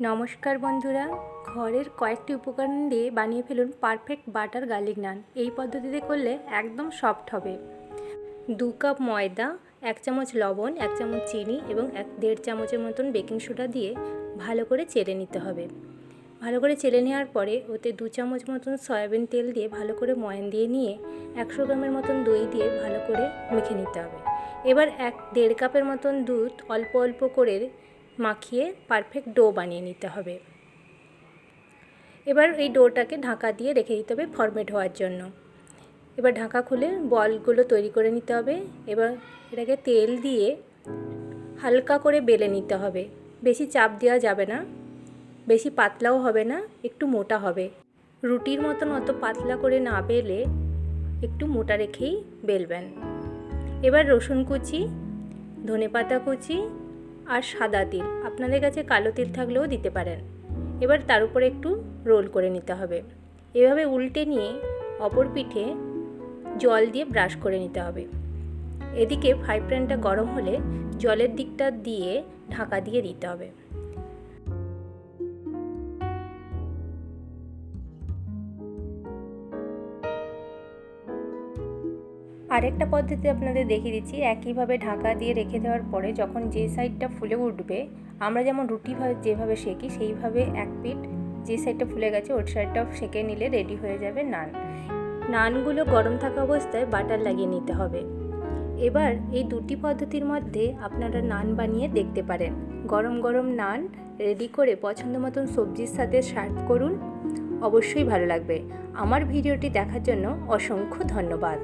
নমস্কার বন্ধুরা, ঘরের কয়েকটি উপকরণ দিয়ে বানিয়ে ফেলুন পারফেক্ট বাটার গার্লিক নান। এই পদ্ধতিতে করলে একদম সফট হবে। 2 কাপ ময়দা, 1 চামচ লবণ, 1 চামচ চিনি এবং 1.5 চামচের মতন বেকিং সোডা দিয়ে ভালো করে চেলে নিতে হবে। ভালো করে চেলে নেওয়ার পরে ওতে 2 চামচ মতন সয়াবিন তেল দিয়ে ভালো করে ময়ান দিয়ে নিয়ে 100 গ্রামের মতন দই দিয়ে ভালো করে মেখে নিতে হবে। এবার 1.5 কাপের মতন দুধ অল্প অল্প করে মাখিয়ে পারফেক্ট ডো বানিয়ে নিতে হবে। এবার এই ডোটাকে ঢাকা দিয়ে রেখে দিতে হবে ফরমেট হওয়ার জন্য। এবার ঢাকা খুলে বলগুলো তৈরি করে নিতে হবে। এবার এটাকে তেল দিয়ে হালকা করে বেলে নিতে হবে। বেশি চাপ দেওয়া যাবে না, বেশি পাতলাও হবে না, একটু মোটা হবে। রুটির মতন অত পাতলা করে না বেলে একটু মোটা রেখেই বেলবেন। এবার রসুন কুচি, ধনেপাতা কুচি আর সাদা তিল, আপনাদের কাছে কালো তিল থাকলেও দিতে পারেন। এবার তার উপরে একটু রোল করে নিতে হবে। এভাবে উল্টে নিয়ে অপর পিঠে জল দিয়ে ব্রাশ করে নিতে হবে। এদিকে ফ্রাই প্যানটা গরম হলে জলের দিকটা দিয়ে ঢাকা দিয়ে দিতে হবে। আরেকটা পদ্ধতি আপনাদের দেখিয়ে দিচ্ছি। একইভাবে ঢাকা দিয়ে রেখে দেওয়ার পরে যখন যে সাইডটা ফুলে উঠবে, আমরা যেমন রুটি যেভাবে সেঁকি সেইভাবে এক পিঠ যে সাইডটা ফুলে গেছে ওই সাইডটাও সেঁকে নিলে রেডি হয়ে যাবে নান। নানগুলো গরম থাকা অবস্থায় বাটার লাগিয়ে নিতে হবে। এবার এই দুটি পদ্ধতির মধ্যে আপনারা নান বানিয়ে দেখতে পারেন। গরম গরম নান রেডি করে পছন্দ মতন সবজির সাথে সার্ভ করুন, অবশ্যই ভালো লাগবে। আমার ভিডিওটি দেখার জন্য অসংখ্য ধন্যবাদ।